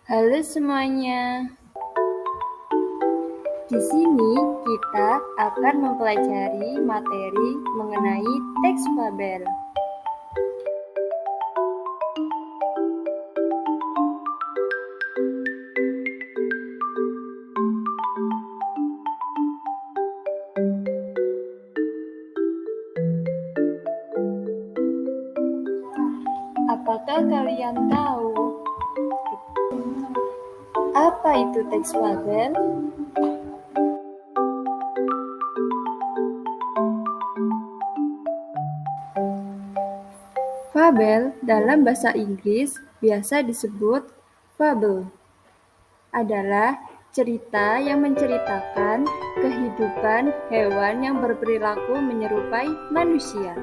Halo semuanya. Di sini kita akan mempelajari materi mengenai teks fabel. Apakah kalian tahu apa itu teks fabel? Fabel dalam bahasa Inggris biasa disebut fable. Adalah cerita yang menceritakan kehidupan hewan yang berperilaku menyerupai manusia.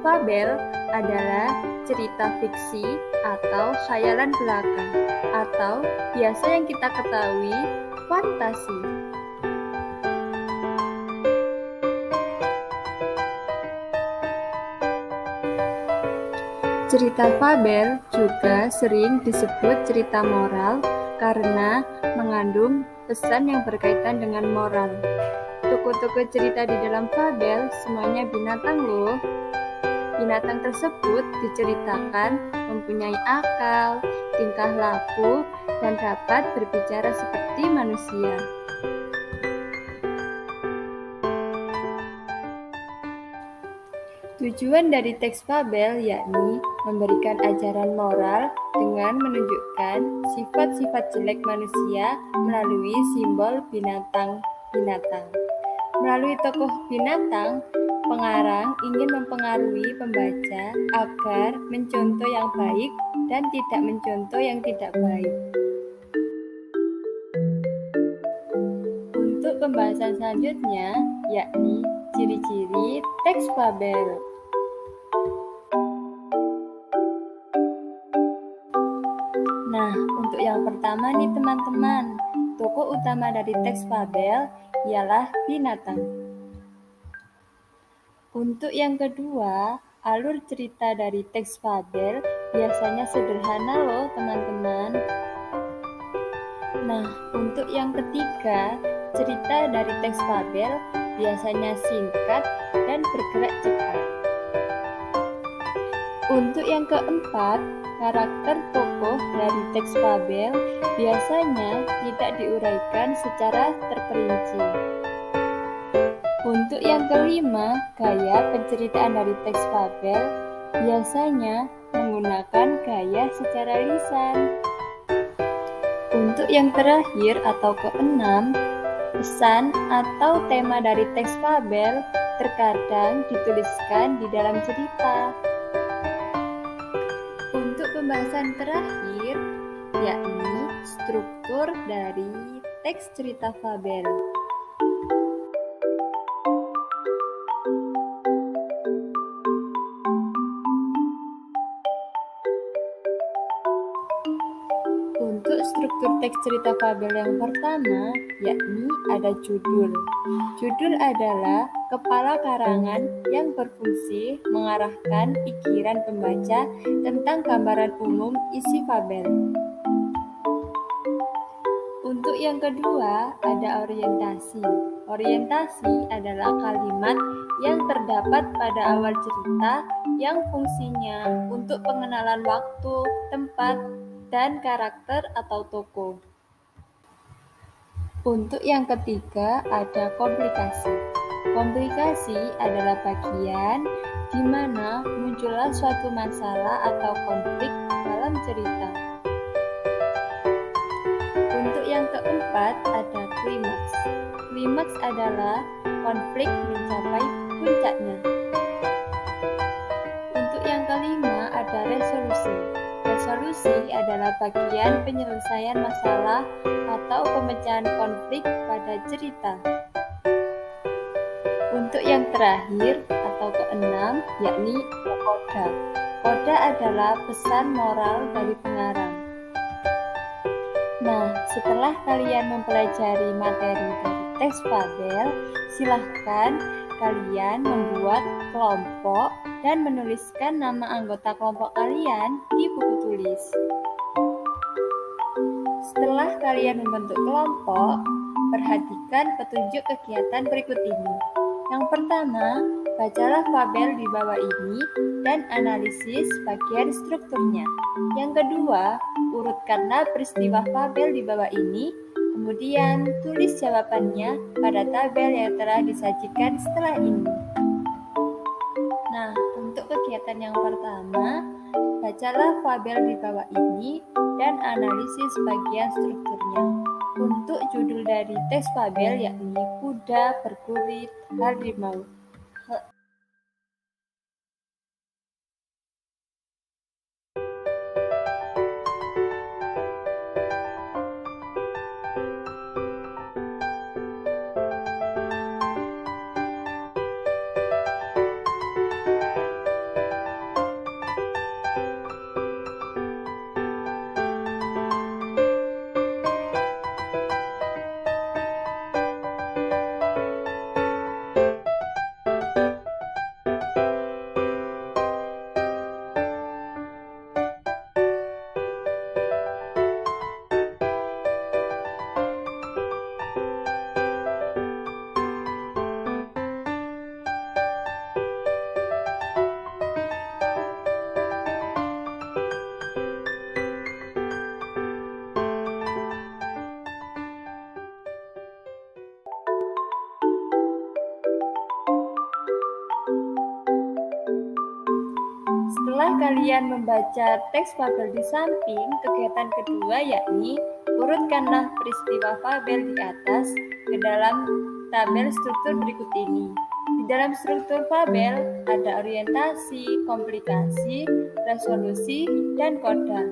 Fabel adalah cerita fiksi atau khayalan belaka, atau biasa yang kita ketahui fantasi. Cerita fabel juga sering disebut cerita moral karena mengandung pesan yang berkaitan dengan moral. Tokoh-tokoh cerita di dalam fabel semuanya binatang loh. Binatang tersebut diceritakan mempunyai akal, tingkah laku, dan dapat berbicara seperti manusia. Tujuan dari teks fabel yakni memberikan ajaran moral dengan menunjukkan sifat-sifat jelek manusia melalui simbol binatang-binatang. Melalui tokoh binatang, pengarang ingin mempengaruhi pembaca agar mencontoh yang baik dan tidak mencontoh yang tidak baik. Untuk pembahasan selanjutnya, yakni ciri-ciri teks fabel. Nah, untuk yang pertama nih teman-teman, tokoh utama dari teks fabel ialah binatang. Untuk yang kedua, alur cerita dari teks fabel biasanya sederhana loh teman-teman. Nah, untuk yang ketiga, cerita dari teks fabel biasanya singkat dan bergerak cepat. Untuk yang keempat, karakter tokoh dari teks fabel biasanya tidak diuraikan secara terperinci. Untuk yang kelima, gaya penceritaan dari teks fabel biasanya menggunakan gaya secara lisan. Untuk yang terakhir atau keenam, pesan atau tema dari teks fabel terkadang dituliskan di dalam cerita. Untuk pembahasan terakhir, yakni struktur dari teks cerita fabel. Untuk struktur teks cerita fabel yang pertama, yakni ada judul. Judul adalah kepala karangan yang berfungsi mengarahkan pikiran pembaca tentang gambaran umum isi fabel. Untuk yang kedua, ada orientasi. Orientasi adalah kalimat yang terdapat pada awal cerita yang fungsinya untuk pengenalan waktu, tempat, dan karakter atau tokoh. Untuk yang ketiga, ada komplikasi. Komplikasi adalah bagian di mana muncullah suatu masalah atau konflik dalam cerita. Untuk yang keempat, ada klimaks. Klimaks adalah konflik mencapai puncaknya. Untuk yang kelima, ada resolusi. Resolusi adalah bagian penyelesaian masalah atau pemecahan konflik pada cerita. Untuk yang terakhir atau keenam, yakni koda. Koda adalah pesan moral dari pengarang. Nah, setelah kalian mempelajari materi dari teks fabel, silahkan kalian membuat kelompok dan menuliskan nama anggota kelompok kalian di buku tulis. Setelah kalian membentuk kelompok, perhatikan petunjuk kegiatan berikut ini. Yang pertama, bacalah fabel di bawah ini dan analisis bagian strukturnya. Yang kedua, urutkanlah peristiwa fabel di bawah ini, kemudian tulis jawabannya pada tabel yang telah disajikan setelah ini. Nah, untuk kegiatan yang pertama, bacalah fabel di bawah ini dan analisis bagian strukturnya. Untuk judul dari teks fabel yakni Kuda Berkulit Harimau. Setelah kalian membaca teks fabel di samping, kegiatan kedua yakni urutkanlah peristiwa fabel di atas ke dalam tabel struktur berikut ini. Di dalam struktur fabel ada orientasi, komplikasi, resolusi, dan koda.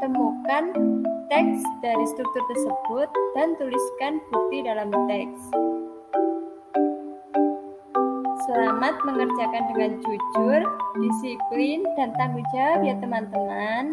Temukan teks dari struktur tersebut dan tuliskan bukti dalam teks. Selamat mengerjakan dengan jujur, disiplin, dan tanggung jawab ya teman-teman.